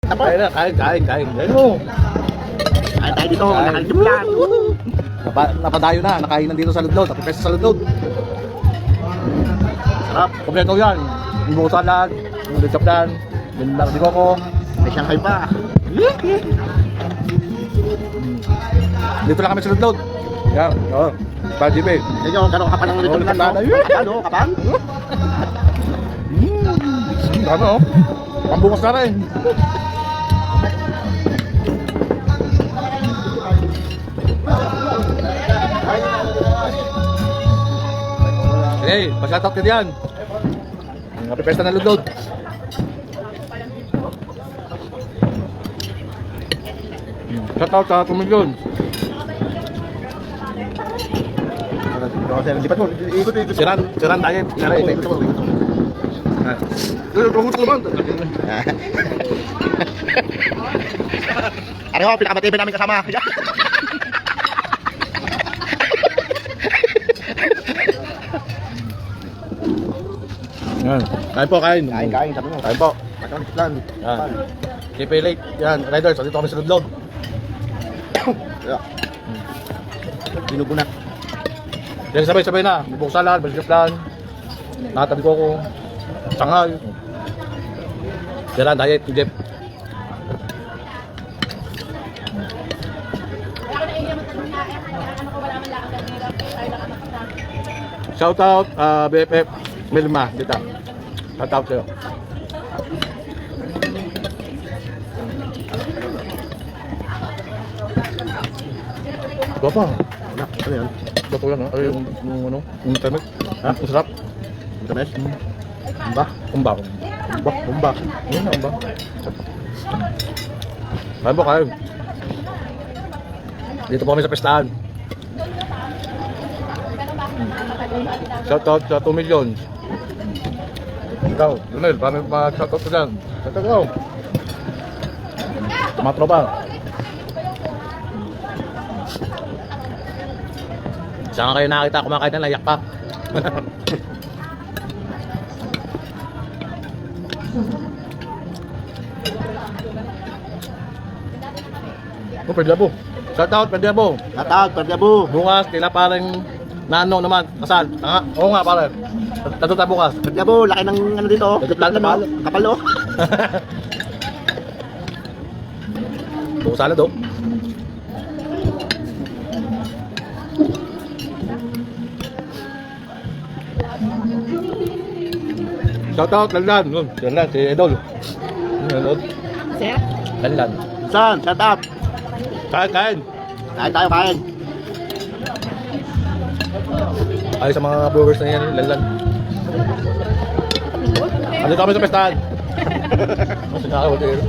Kain na, kain. Kain mo. Kain tayo dito, nakalimutan. Napadayo na, nakainan dito sa Ludlod. Napipesa sa Ludlod. Sarap. Kompleto yan. Yung buko salad, yung lechoplan, yung lardi koko. May Shanghai pa. Dito lang kami sa Ludlod. Yan, oo. Para JP. Medyo gano'ng kapal ng ulit lang. Ano, kapal? Ano, oh. Pambukas na rin. Hey, pa-shoutout ka diyan. Happy Pesta ng Ludlod. Shoutout sa Tumilyon. Lipat mo, ikot. Siran tayo. Ikot mo. Ano ko, pinakamatibay namin kasama. Yan. Kain po, kain. Kain, sabi mo. Kain po. Matang plan. Yan. JP Lake. Yan, riders. Dito kami sa Ludlod. Dinugo na. Yan, sabay-sabay na. Bubuk salad, balsiplan, nakatabi ko. Shanghai. Yan, diet, Jeff. Shoutout, BFF Milma, dito. Shoutout sa'yo. Ito pa. Ano yan? Ito yan, ha? Ay, yung ano? Yung internet. Ha? Ang sarap. Internet? Umba? Umba. Umba. Yan na, umba. Kain po, kain. Dito po kami sa pestahan. Shoutout sa 2 million. Ikaw, Lunel, paano mag-shoutout ko dyan? Shoutout ko. Mga tropa. Saan kayo nakakita kumakain na layak pa? Oh, Perdiabo. Shoutout, Perdiabo. Shoutout, Perdiabo. Bukas, tila parang nano naman, kasal. Oo nga, pare. Tato tayo bukas. Perdiabo, laki ng ano dito. Kapal. Kapal, oh. Bukas salad, oh. Shoutout, Lanlan. Lanlan, si Edol. Edol. Sir? Lanlan. Saan? Shoutout. Kain. Kain tayo, kain. Ay, sa mga viewers na yan, Lanlan. Andito kami sa pestahan. Kasi nakakawal kayo.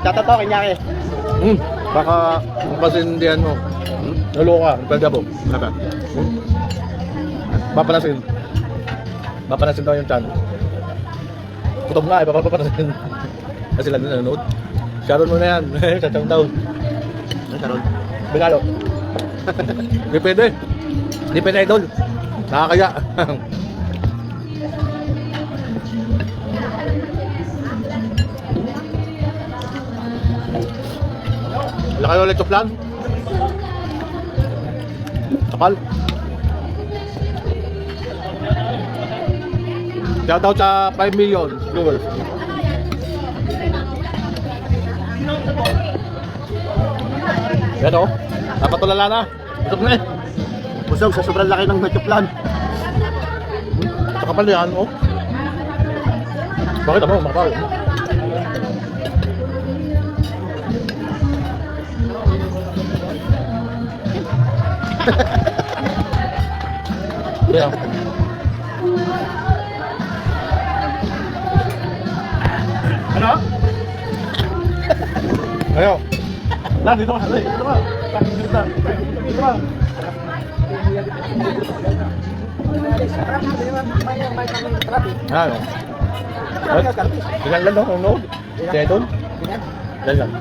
Shoutout to, Kenyake. Baka ang pasindihan mo. Naloka, pwede po. Ano? Papanasin daw yung chan. Kutob nga, papanasin. Kasi lang nanonood. Sharon mo na yan. Chatang daw. Ano, Sharon? Bengalo. Hindi pwede. Hindi pwede, idol. Nakakaya. Wala kayo ulit yung plan? Kapal. Shoutout sa 5 million viewers. Yan o. Napatulala na. Busog na eh. Busog sa sobrang laki ng metroplan. Kapal yan o. Bakit mo? Makapal. Yeah. Ano? Ayo. Lan, dito ka. Dito ka. Dito ka. Dito ka. Ano? Ilan lang no? No? Kaya doon? Ilan lang?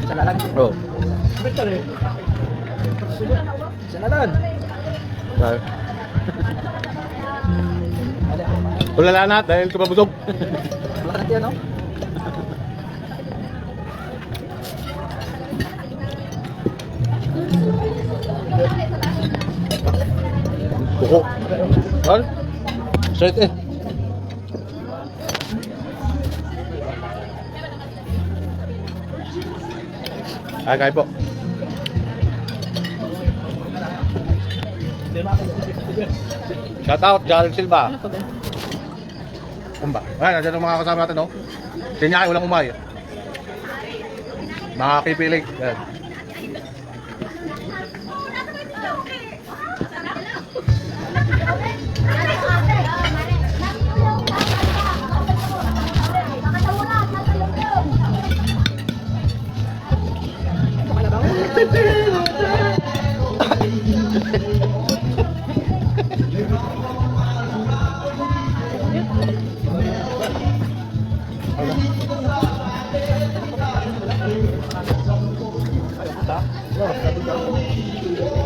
Isa na lang. Oo. Isa na lang. Tulala na dahil kumabusog. Wala na yan, no? Kuko. Kan? Straight eh. Kaya po. Shout out, Jal Silva. Kumba. Ayan, nandiyan ang mga kasama natin, no? Sinyaki, walang umay. Mga kipilig. Ayan.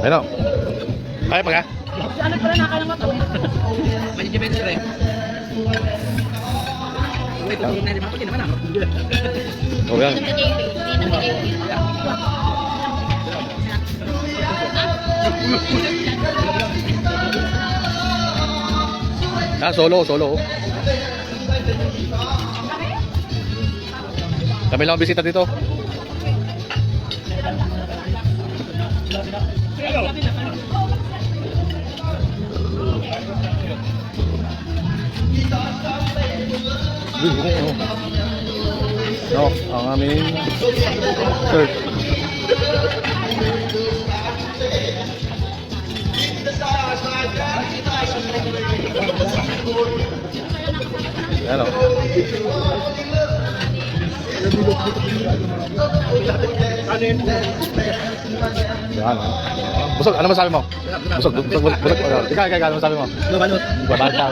Ano? Kaya pa ka? Ano pala nakakalamat ako? Management rin. Wait, tulong na rin ako. Hindi naman ako. O yan. Solo. Kami lang ang bisita dito. No, ang aming search. Hello. Yan. Busog, ano masabi mo? Busog. Ikaw, ano masabi mo? Balot. Babata.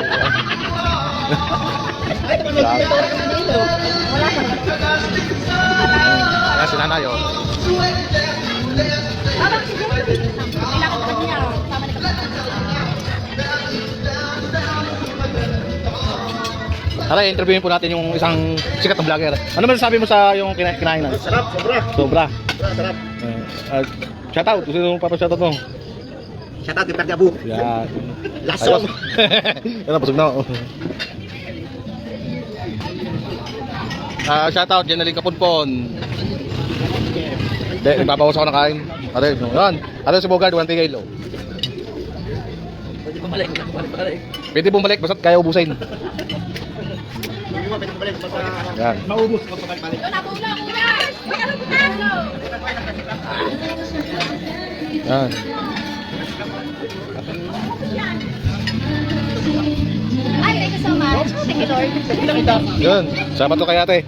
Kaya si nanay, oh. Tara, interviewin po natin yung isang sikat na vlogger. Ano masasabi mo sa yung kinain natin? Sarap, sobra. Sobra. Sarap. Shout out. Sino yung shout out mo? Shout out kay Perdi Abu. Yan. Lasong. Yan, busog na. Shout out, Jenaline Kapunpon. Hindi, nagbabawas ako ng kain. Ate, yan. Ate si Bogard, 1 tigil. Pwede bumalik. Pwede bumalik, basta't kaya ubusin. Pwede bumalik. Yan. Maubos ko pabalik. Yan. Ay, thank you so much. Thank you, Lord. Yun. Salamat to kay ate.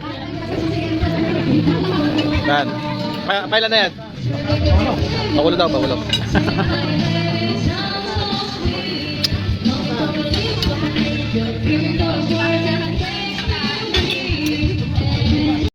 Yan. Kailan na yan? Pakulo daw, pakulo.